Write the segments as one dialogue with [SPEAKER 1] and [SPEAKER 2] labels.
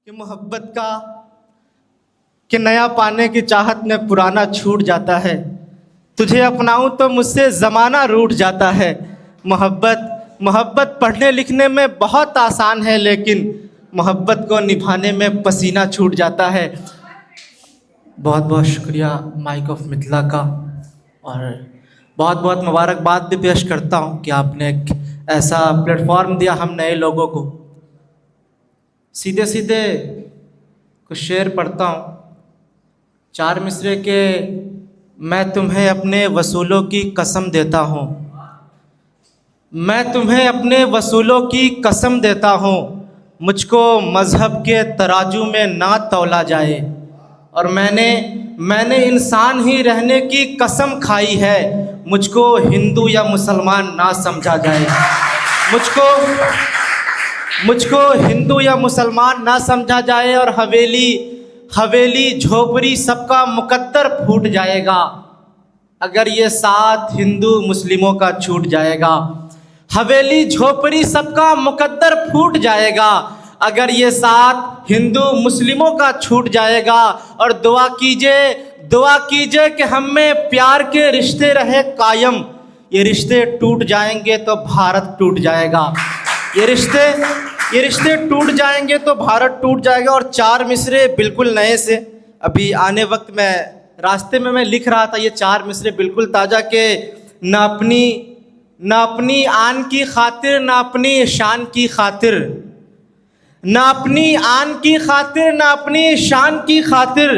[SPEAKER 1] कि मोहब्बत का कि नया पाने की चाहत में पुराना छूट जाता है। तुझे अपनाऊं तो मुझसे ज़माना रूठ जाता है। मोहब्बत पढ़ने लिखने में बहुत आसान है, लेकिन मोहब्बत को निभाने में पसीना छूट जाता है। बहुत बहुत शुक्रिया माइक ऑफ मिथिला का, और बहुत बहुत मुबारकबाद भी पेश करता हूँ कि आपने एक ऐसा प्लेटफॉर्म दिया हम नए लोगों को। सीधे सीधे कुछ शेर पढ़ता हूँ। चार मिसरे के मैं तुम्हें अपने वसूलों की कसम देता हूँ, मैं तुम्हें अपने वसूलों की कसम देता हूँ। मुझको मज़हब के तराजू में ना तौला जाए, और मैंने इंसान ही रहने की कसम खाई है। मुझको हिंदू या मुसलमान ना समझा जाए, मुझको हिंदू या मुसलमान ना समझा जाए, और हवेली झोपड़ी सबका मुकद्दर फूट जाएगा अगर ये साथ हिंदू मुस्लिमों का छूट जाएगा। हवेली झोपड़ी सबका मुकद्दर फूट जाएगा अगर ये साथ हिंदू मुस्लिमों का छूट जाएगा। और दुआ कीजिए कि हम में प्यार के रिश्ते रहे कायम। ये रिश्ते टूट जाएंगे तो भारत टूट जाएगा। ये रिश्ते टूट जाएंगे तो भारत टूट जाएगा। और चार मिसरे बिल्कुल नए से, अभी आने वक्त में रास्ते में मैं लिख रहा था, ये चार मिसरे बिल्कुल ताज़ा के ना अपनी आन की खातिर, ना अपनी शान की खातिर, ना अपनी आन की खातिर, ना अपनी शान की खातिर,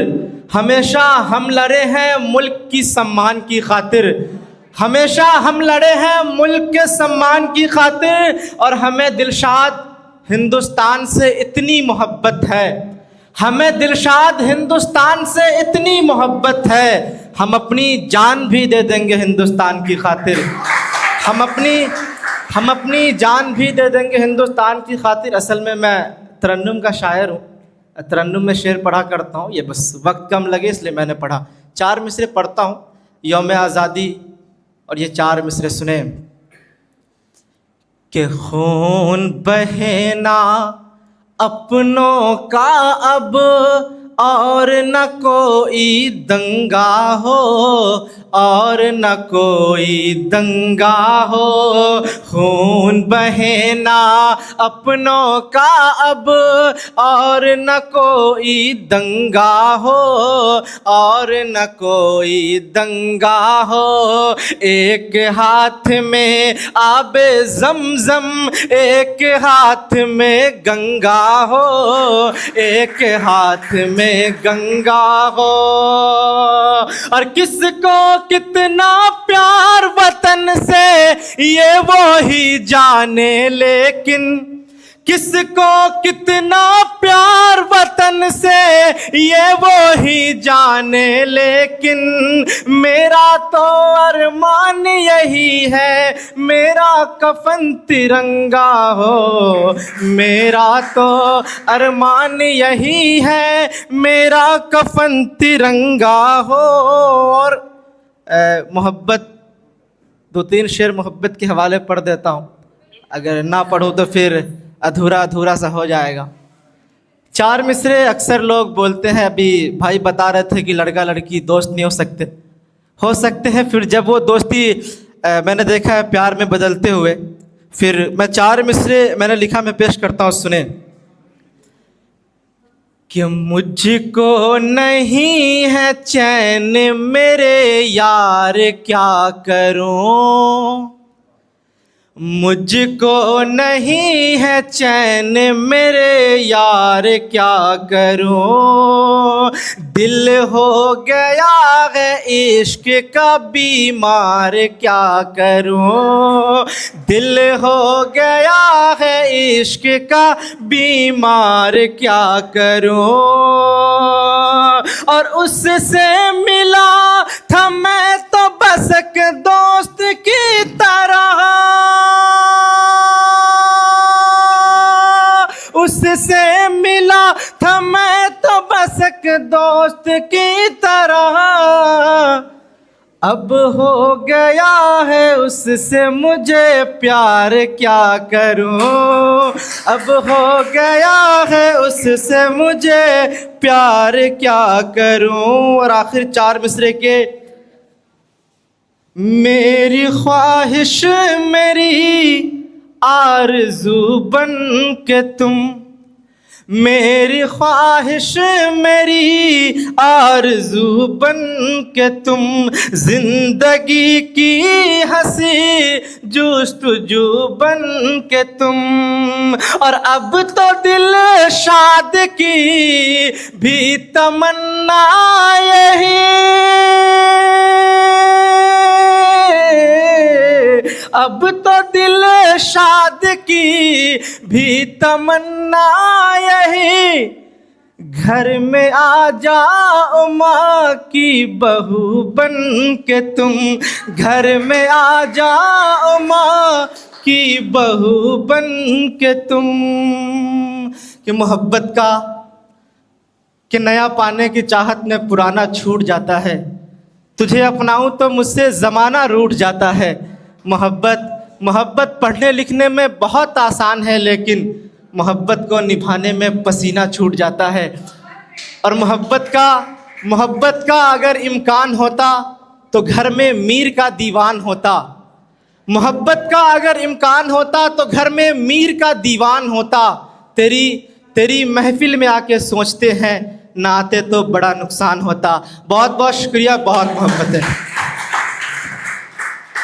[SPEAKER 1] हमेशा हम लड़े हैं मुल्क की सम्मान की खातिर। हमेशा हम लड़े हैं मुल्क के सम्मान की खातिर, और हमें दिलशाद हिंदुस्तान से इतनी मोहब्बत है, हमें दिलशाद हिंदुस्तान से इतनी मोहब्बत है, हम अपनी जान भी दे देंगे हिंदुस्तान की खातिर। हम अपनी जान भी दे देंगे हिंदुस्तान की खातिर। असल में मैं तरन्नुम का शायर हूँ, तरन्नुम में शेर पढ़ा करता हूँ। ये बस वक्त कम लगे इसलिए मैंने पढ़ा। चार मिसरे पढ़ता हूँ यौम आज़ादी, और ये चार मिसरे सुने कि खून बहना अपनों का अब, और न कोई दंगा हो, और न कोई दंगा हो। खून बहना अपनों का अब, और न कोई दंगा हो, और न कोई दंगा हो। एक हाथ में आबे ज़मज़म, एक हाथ में गंगा हो, एक हाथ में गंगा हो। और किसको कितना प्यार वतन से ये वो ही जाने, लेकिन किसको कितना प्यार वतन से ये वो ही जाने, लेकिन मेरा तो अरमान यही है मेरा कफन तिरंगा हो। मेरा तो अरमान यही है मेरा कफन तिरंगा हो। और मोहब्बत, दो तीन शेर मोहब्बत के हवाले पढ़ देता हूँ, अगर ना पढ़ूँ तो फिर अधूरा सा हो जाएगा। चार मिसरे अक्सर लोग बोलते हैं, अभी भाई बता रहे थे कि लड़का लड़की दोस्त नहीं हो सकते हैं। फिर जब वो दोस्ती मैंने देखा है प्यार में बदलते हुए, फिर मैं चार मिसरे मैंने लिखा, मैं पेश करता हूँ, सुने कि मुझको नहीं है चैन मेरे यार क्या करूं, मुझको नहीं है चैन मेरे यार क्या करूं। दिल हो गया है इश्क का बीमार क्या करूं, दिल हो गया है इश्क का बीमार क्या करूं। और उससे मिला था मैं तो बस एक दोस्त की तरह, उससे मिला था मैं तो बस एक दोस्त की तरह। अब हो गया है उससे मुझे प्यार, क्या करूं। अब हो गया है उससे मुझे प्यार, क्या करूं। और आखिर 4 मिसरे के, मेरी ख्वाहिश मेरी आरज़ू बन के तुम, मेरी ख्वाहिश मेरी आरज़ू बन के तुम, जिंदगी की हंसी जुस्तजू बन के तुम। और अब तो दिल शाद की भी तमन्ना यही, अब तो दिल शाद की भी तमन्ना यही, घर में आ जाओ माँ की बहू बन के तुम, घर में आ जाओ माँ की बहू बन के तुम। कि मोहब्बत का, कि नया पाने की चाहत में पुराना छूट जाता है, तुझे अपनाऊं तो मुझसे ज़माना रूठ जाता है। मोहब्बत पढ़ने लिखने में बहुत आसान है, लेकिन मोहब्बत को निभाने में पसीना छूट जाता है। और मोहब्बत का अगर इम्कान होता तो घर में मीर का दीवान होता। मोहब्बत का अगर इम्कान होता तो घर में मीर का दीवान होता। तेरी महफिल में आके सोचते हैं, ना आते तो बड़ा नुकसान होता। बहुत बहुत शुक्रिया, बहुत मोहब्बत है।